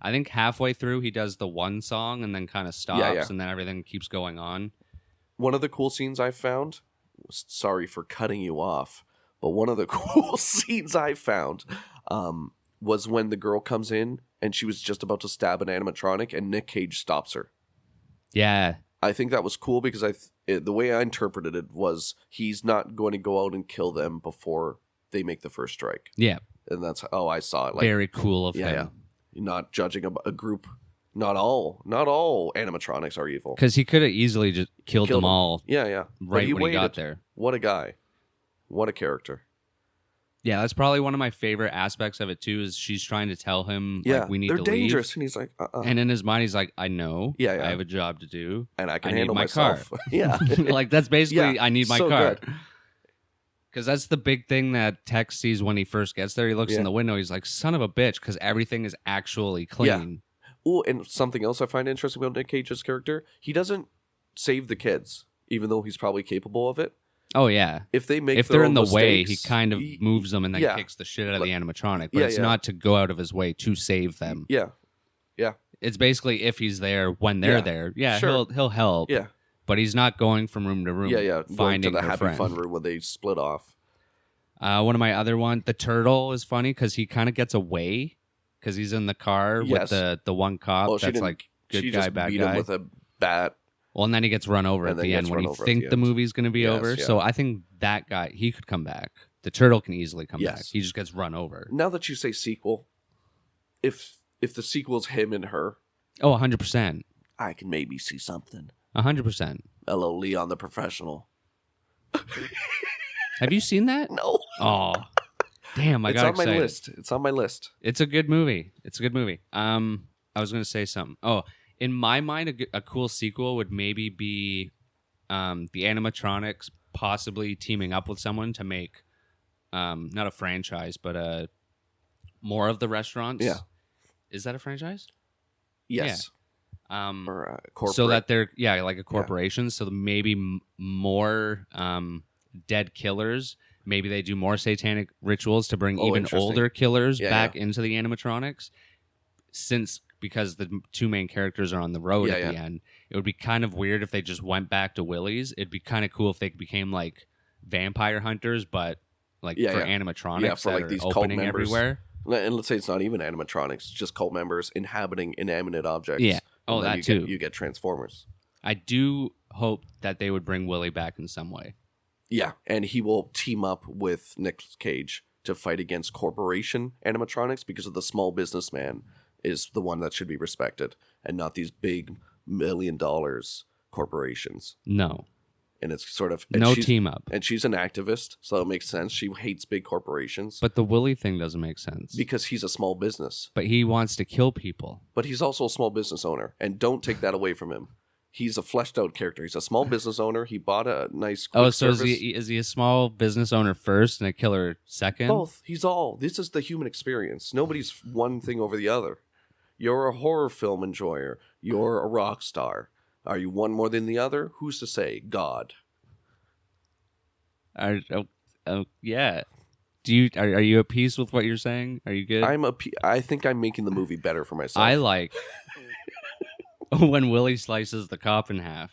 I think halfway through he does the one song and then kind of stops, and then everything keeps going on. One of the cool scenes I found, sorry for cutting you off, but one of the cool scenes I found was when the girl comes in and she was just about to stab an animatronic and Nic Cage stops her. Yeah. I think that was cool because the way I interpreted it was he's not going to go out and kill them before they make the first strike. Yeah. And that's how I saw it. Like, very cool of him. Yeah. Not judging a group. Not all animatronics are evil. Because he could have easily just killed them all. Yeah. Right when he got there. What a guy. What a character. Yeah, that's probably one of my favorite aspects of it too. Is she's trying to tell him, like, we need to leave. They're dangerous, and he's like, And in his mind, he's like, I know. Yeah. I have a job to do, and I can handle my myself. Car. Yeah, like that's basically, I need my car. Good. Because that's the big thing that Tex sees when he first gets there. He looks in the window. He's like, son of a bitch, because everything is actually clean. Yeah. Oh, and something else I find interesting about Nic Cage's character, he doesn't save the kids, even though he's probably capable of it. Oh, yeah. If they're in the way, he kind of moves them and then kicks the shit out of the animatronic. But it's not to go out of his way to save them. Yeah. It's basically if he's there when they're there. Yeah, sure. he'll help. Yeah. But he's not going from room to room. Finding to the happy friend. fun room when they split off. One of my other ones, the turtle is funny because he kind of gets away because he's in the car with the one cop that's like good guy, bad beat guy. Him with a bat. Well, and then he gets run over at the end when you think the movie's going to be over. Yeah. So I think that guy, he could come back. The turtle can easily come back. Yes. He just gets run over. Now that you say sequel, if the sequel's him and her, oh, 100%. I can maybe see something. 100%. Hello, Leon the Professional. Have you seen that? No. Oh, damn! I got excited. It's on my list. It's a good movie. I was going to say something. Oh, in my mind, a cool sequel would maybe be the animatronics possibly teaming up with someone to make not a franchise, but more of the restaurants. Yeah. Is that a franchise? Yes. Yeah. Or corporate. So that they're like a corporation. Yeah. So maybe more dead killers. Maybe they do more satanic rituals to bring even older killers back into the animatronics. Because the two main characters are on the road at the end, it would be kind of weird if they just went back to Willy's. It'd be kind of cool if they became like vampire hunters, but like for animatronics for that like these are cult opening members. everywhere. And let's say it's not even animatronics, just cult members inhabiting inanimate objects. Yeah. Oh, that too. You get Transformers. I do hope that they would bring Willy back in some way. Yeah, and he will team up with Nic Cage to fight against corporation animatronics because of the small businessman is the one that should be respected and not these big $1 million corporations. No. And it's sort of... No team up. And she's an activist, so it makes sense. She hates big corporations. But the Willy thing doesn't make sense. Because he's a small business. But he wants to kill people. But he's also a small business owner, and don't take that away from him. He's a fleshed out character. He's a small business owner. He bought a nice quick service. Is he a small business owner first and a killer second? Both. He's all. This is the human experience. Nobody's one thing over the other. You're a horror film enjoyer. You're a rock star. Are you one more than the other? Who's to say? God. Yeah. Are you at peace with what you're saying? Are you good? I think I'm making the movie better for myself. I like when Willy slices the cop in half.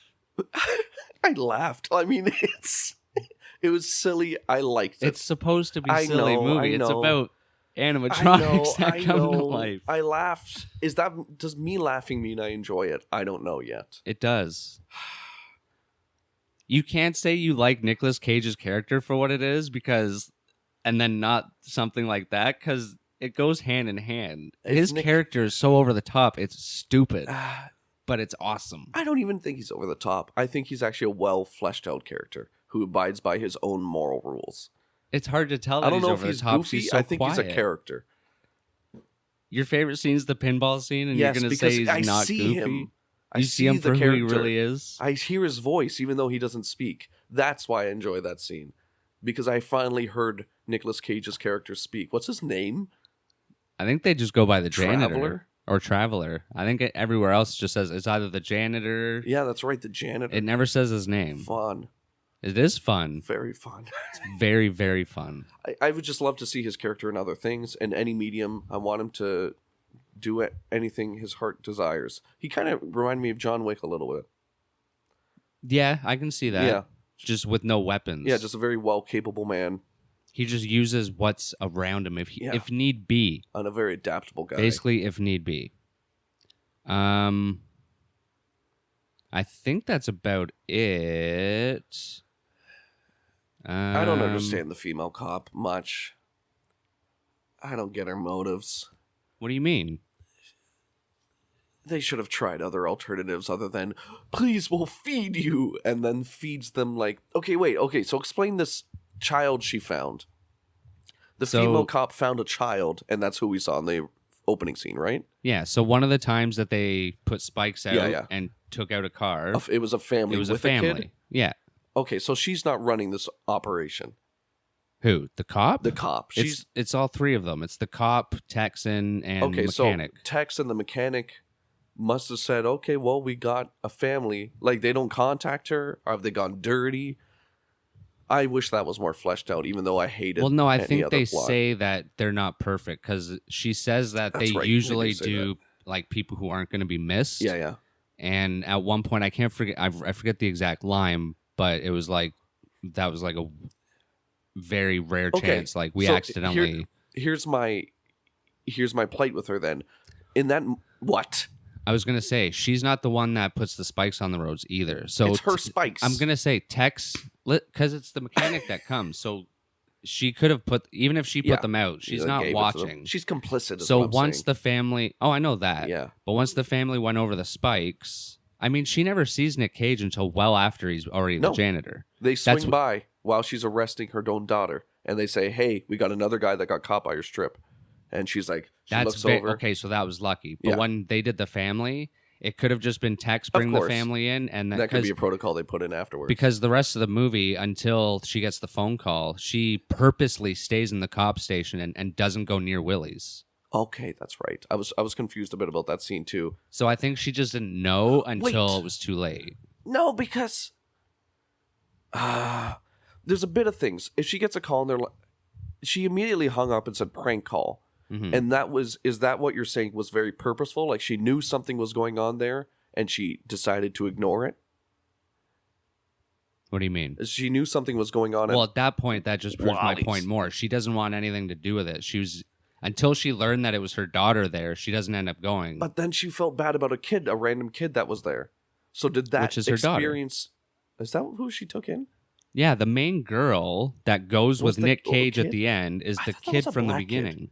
I laughed. I mean, it was silly. I liked it. It's supposed to be a silly movie. It's about animatronics that come to life. I laughed. Does me laughing mean I enjoy it? I don't know yet. It does. You can't say you like Nicolas Cage's character for what it is and then not something like that because it goes hand in hand. His character is so over the top. It's stupid, but it's awesome. I don't even think he's over the top. I think he's actually a well fleshed out character who abides by his own moral rules. It's hard to tell. I don't know if he's top. goofy. He's so I think quiet. he's a character. Your favorite scene is the pinball scene, and you're going to say he's not goofy? Him. You see him for who he really is? I hear his voice, even though he doesn't speak. That's why I enjoy that scene. Because I finally heard Nicolas Cage's character speak. What's his name? I think they just go by the Traveler? janitor. Or Traveler. I think everywhere else just says it's either the janitor. Yeah, that's right, the janitor. It never says his name. Fun. It is fun. Very fun. It's very, very fun. I would just love to see his character in other things, in any medium. I want him to do anything his heart desires. He kind of reminded me of John Wick a little bit. Yeah, I can see that. Yeah. Just with no weapons. Yeah, just a very well-capable man. He just uses what's around him if need be. And a very adaptable guy. Basically, if need be. I think that's about it. I don't understand the female cop much. I don't get her motives. What do you mean? They should have tried other alternatives other than, please, we'll feed you, and then feeds them like, okay, so explain this child she found. The female cop found a child, and that's who we saw in the opening scene, right? Yeah, so one of the times that they put spikes out and took out a car. It was a family with a kid? Yeah. Okay, so she's not running this operation. Who? The cop? The cop. It's all three of them. It's the cop, Texan, and mechanic. So Tex and the mechanic must have said, okay, well, we got a family. Like, they don't contact her? Or have they gone dirty? I wish that was more fleshed out, even though I hate it. Well, no, I think they say that they're not perfect because she says that they usually do like people who aren't going to be missed. Yeah. And at one point, I forget the exact line, but it was like that was like a very rare chance. Like we accidentally. Here's my plight with her then. In that what? I was going to say, she's not the one that puts the spikes on the roads either. So it's her spikes. I'm going to say Tex, because it's the mechanic that comes. So she could have even if she put them out, she's not watching. She's complicit. So once the family, I know that. Yeah. But once the family went over the spikes, I mean, she never sees Nic Cage until well after he's already the janitor. They swing by while she's arresting her own daughter. And they say, hey, we got another guy that got caught by your strip. And she's like, looks over. Okay, so that was lucky. But when they did the family, it could have just been Tex bring the family in. And that could be a protocol they put in afterwards. Because the rest of the movie, until she gets the phone call, she purposely stays in the cop station and doesn't go near Willy's. Okay, that's right. I was confused a bit about that scene too. So I think she just didn't know until it was too late. No, because there's a bit of things. If she gets a call and she immediately hung up and said prank call. Mm-hmm. And is that what you're saying was very purposeful? Like she knew something was going on there and she decided to ignore it? What do you mean? She knew something was going on. Well, at that point, that just proves my point more. She doesn't want anything to do with it. Until she learned that it was her daughter there, she doesn't end up going. But then she felt bad about a random kid that was there. So did that Which is her experience... Daughter. Is that who she took in? Yeah, the main girl that goes with Nic Cage at the end is the kid from the beginning. Kid.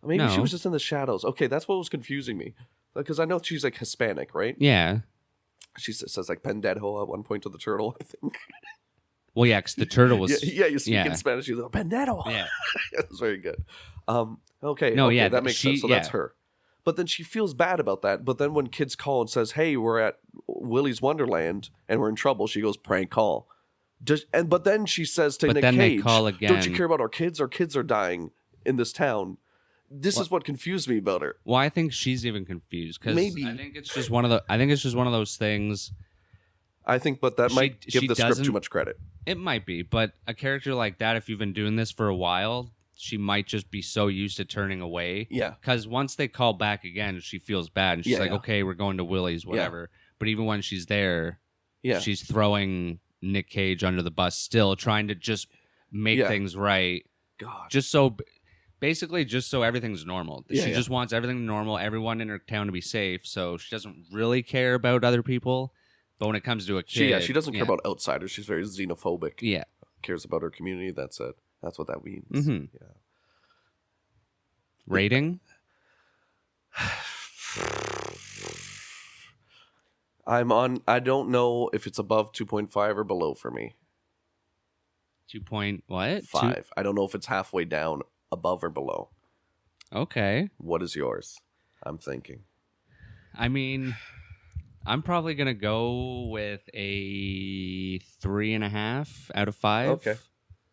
Maybe she was just in the shadows. Okay, that's what was confusing me. Because I know she's like Hispanic, right? Yeah. She says like pendejo at one point to the turtle, I think. Well, yeah, because the turtle was... Yeah, you speak in Spanish. She's like, pendejo. Yeah. That's very good. Okay, that makes sense. So that's her. But then she feels bad about that. But then when kids call and says, hey, we're at Willy's Wonderland and we're in trouble, she goes, prank call. But then she says to Nic Cage, they call again. Don't you care about our kids? Our kids are dying in this town. This is what confused me about her. Well, I think she's even confused because I think it's just one of those things. I think, but that might give the script too much credit. It might be, but a character like that, if you've been doing this for a while, she might just be so used to turning away. Yeah. Because once they call back again, she feels bad, and she's okay, we're going to Willy's, whatever. Yeah. But even when she's there, she's throwing Nic Cage under the bus, still trying to just make things right. God. Basically, just so everything's normal. She just wants everything normal, everyone in her town to be safe, so she doesn't really care about other people. But when it comes to a kid... She doesn't care about outsiders. She's very xenophobic. Yeah. Cares about her community. That's it. That's what that means. Mm-hmm. Yeah. Rating? I don't know if it's above 2.5 or below for me. 2 point what? 5. I don't know if it's halfway down, above or below. Okay. What is yours? I'm thinking. I mean, I'm probably going to go with a 3.5 out of 5. Okay.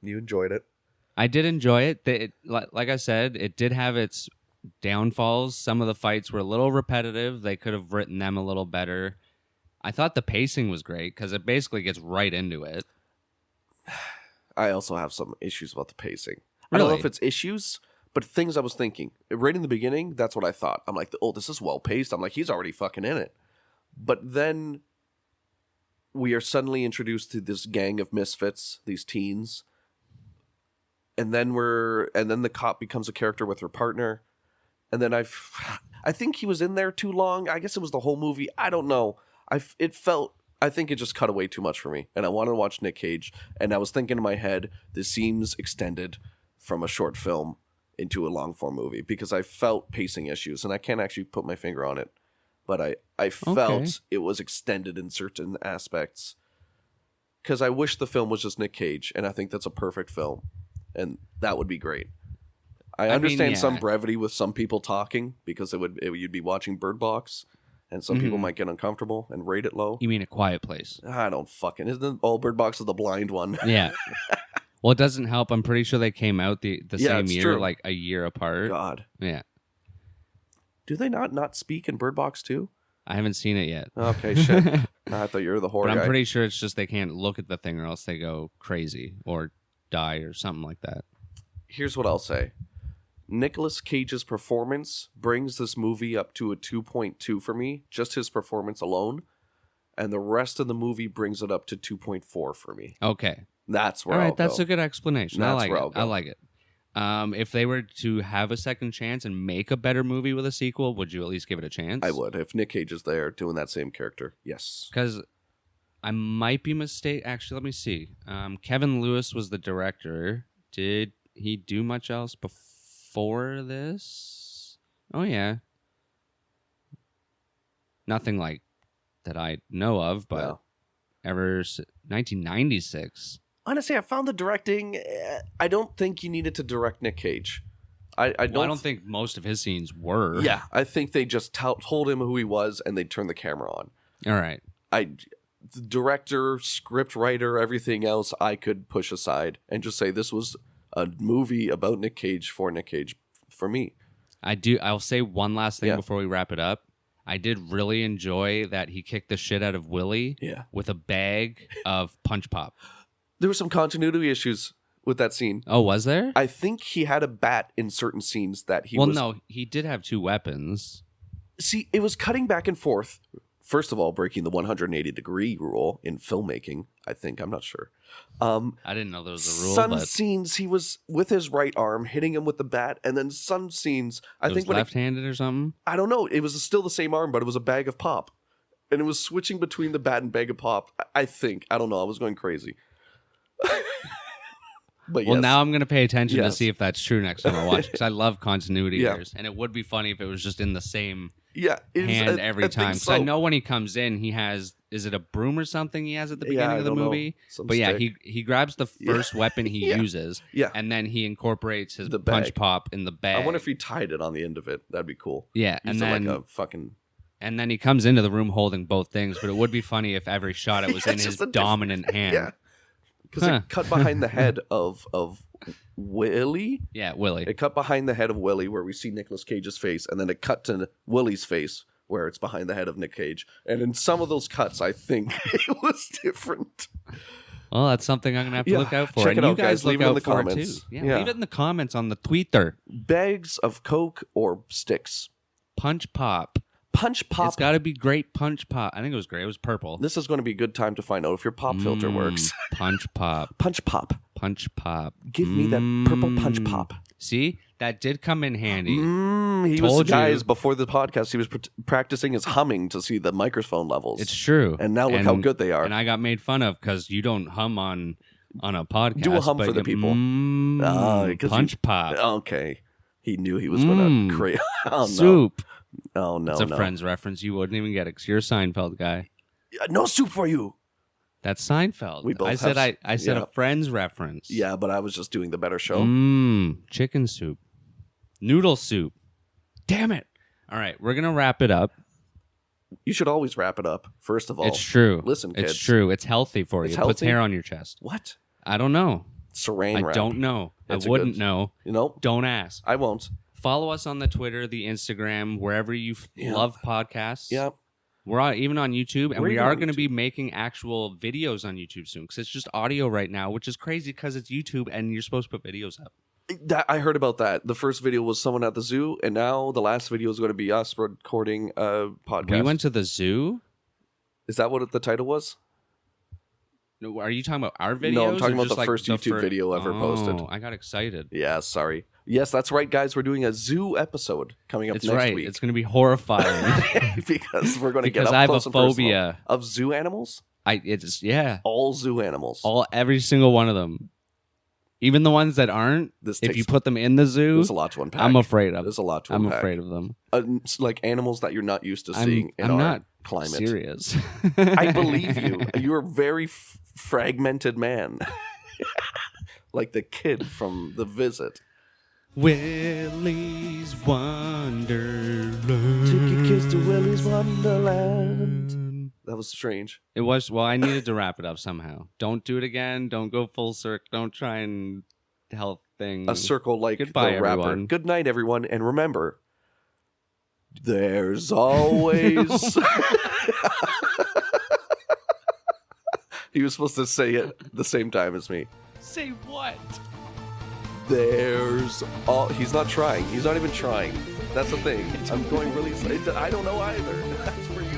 You enjoyed it. I did enjoy it. Like I said, it did have its downfalls. Some of the fights were a little repetitive. They could have written them a little better. I thought the pacing was great because it basically gets right into it. I also have some issues about the pacing. Really? I don't know if it's issues, But things I was thinking right in the beginning, that's what I thought. I'm like, oh, this is well paced. I'm like, he's already fucking in it. But then we are suddenly introduced to this gang of misfits, these teens, and then the cop becomes a character with her partner, and then I think he was in there too long. I guess it was the whole movie. I don't know. I think it just cut away too much for me, and I wanted to watch Nic Cage, and I was thinking in my head, this seems extended from a short film into a long form movie because I felt pacing issues, and I can't actually put my finger on it, but I felt it was extended in certain aspects because I wish the film was just Nic Cage, and I think that's a perfect film, and that would be great. I understand some brevity with some people talking because you'd be watching Bird Box, and some people might get uncomfortable and rate it low. You mean A Quiet Place? I don't fucking... Isn't all Bird Box is the blind one? Yeah. Well, it doesn't help. I'm pretty sure they came out the same year, true. like a year apart. God. Yeah. Do they not speak in Bird Box too? I haven't seen it yet. Okay, shit. I thought you were the horror guy. But I'm pretty sure it's just they can't look at the thing or else they go crazy or die or something like that. Here's what I'll say. Nicolas Cage's performance brings this movie up to a 2.2 for me, just his performance alone, and the rest of the movie brings it up to 2.4 for me. Okay. That's where All right, I'll go. That's a good explanation. That's I like where it. I'll go. I like it. If they were to have a second chance and make a better movie with a sequel, would you at least give it a chance? I would. If Nic Cage is there doing that same character, yes. Because I might be mistaken. Actually, let me see. Kevin Lewis was the director. Did he do much else before this? Oh, yeah. Nothing like that I know of, but ever 1996. Honestly, I found the directing... I don't think you needed to direct Nic Cage. I don't think most of his scenes were. Yeah, I think they just told him who he was and they turned the camera on. All right. The director, script writer, everything else I could push aside and just say this was a movie about Nic Cage for Nic Cage for me. I'll say one last thing before we wrap it up. I did really enjoy that he kicked the shit out of Willy with a bag of Punch Pop. There were some continuity issues with that scene. Oh, was there? I think he had a bat in certain scenes that he was... Well, no, he did have two weapons. See, it was cutting back and forth. First of all, breaking the 180-degree rule in filmmaking, I think. I'm not sure. I didn't know there was a rule. Some scenes, he was with his right arm, hitting him with the bat, and then some scenes... I think left-handed or something? I don't know. It was still the same arm, but it was a bag of pop. And it was switching between the bat and bag of pop, I think. I don't know. I was going crazy. But now I'm going to pay attention to see if that's true next time I watch it, because I love continuity errors, and it would be funny if it was just in the same hand every time. So I know when he comes in, he has, is it a broom or something he has at the beginning of the movie? But stick. He grabs the first weapon he uses, and then he incorporates his Punch Pop in the bag. I wonder if he tied it on the end of it. That'd be cool. Yeah, and then like a fucking... And then he comes into the room holding both things, but it would be funny if every shot it was in his dominant hand. Yeah. Because it cut behind the head of Willy. Yeah, Willy. It cut behind the head of Willy where we see Nicolas Cage's face, and then it cut to Willy's face where it's behind the head of Nic Cage. And in some of those cuts, I think it was different. Well, that's something I'm going to have to look out for. Check it out, you guys leave look it in out the for comments. it, too. Yeah, leave it in the comments on the Twitter. Bags of Coke or sticks? Punch Pop. Punch Pop. It's got to be great Punch Pop. I think it was great. It was purple. This is going to be a good time to find out if your pop filter works. Punch Pop. Punch Pop. Punch Pop. Give me that purple Punch Pop. See? That did come in handy. He was, guys, before the podcast, he was practicing his humming to see the microphone levels. It's true. And now look how good they are. And I got made fun of because you don't hum on a podcast. Do a hum for the people. Punch Pop. Okay. He knew he was going to create... Oh, no. Soup. Oh, no, It's a Friends reference. You wouldn't even get it because you're a Seinfeld guy. No soup for you. That's Seinfeld. We both I said a Friends reference. Yeah, but I was just doing the better show. Chicken soup. Noodle soup. Damn it. All right, we're going to wrap it up. You should always wrap it up, first of all. It's true. Listen, kids. It's true. It's healthy for you. It puts hair on your chest. What? I don't know. Saran wrap. I don't know. That's I wouldn't know. Don't ask. I won't. Follow us on the Twitter, the Instagram, wherever you love podcasts. Yep. We're even on YouTube, and we are going to be making actual videos on YouTube soon because it's just audio right now, which is crazy because it's YouTube and you're supposed to put videos up. I heard about that. The first video was someone at the zoo, and now the last video is going to be us recording a podcast. We went to the zoo? Is that what the title was? No, are you talking about our videos? No, I'm talking about the first YouTube video ever posted. I got excited. Yeah, sorry. Yes, that's right, guys. We're doing a zoo episode coming up next week. It's going to be horrifying. Because we're going to get up I have close a and personal. phobia Of zoo animals? All zoo animals. Every single one of them. Even the ones that aren't, if you put them in the zoo, there's a lot to unpack. I'm afraid of. There's a lot to unpack. I'm afraid of them. Like animals that you're not used to seeing in our climate. Serious. I believe you. You're a very fragmented man. Like the kid from The Visit. Willy's Wonderland. Take a kiss to Willy's Wonderland. That was strange. It was. Well, I needed to wrap it up somehow. Don't do it again. Don't go full circle. Don't try and help things. A circle like Goodbye, the rapper. everyone. Good night, everyone. And remember, there's always... He was supposed to say it the same time as me. Say what? He's not trying. He's not even trying. That's the thing. I'm going really... I don't know either. That's for you.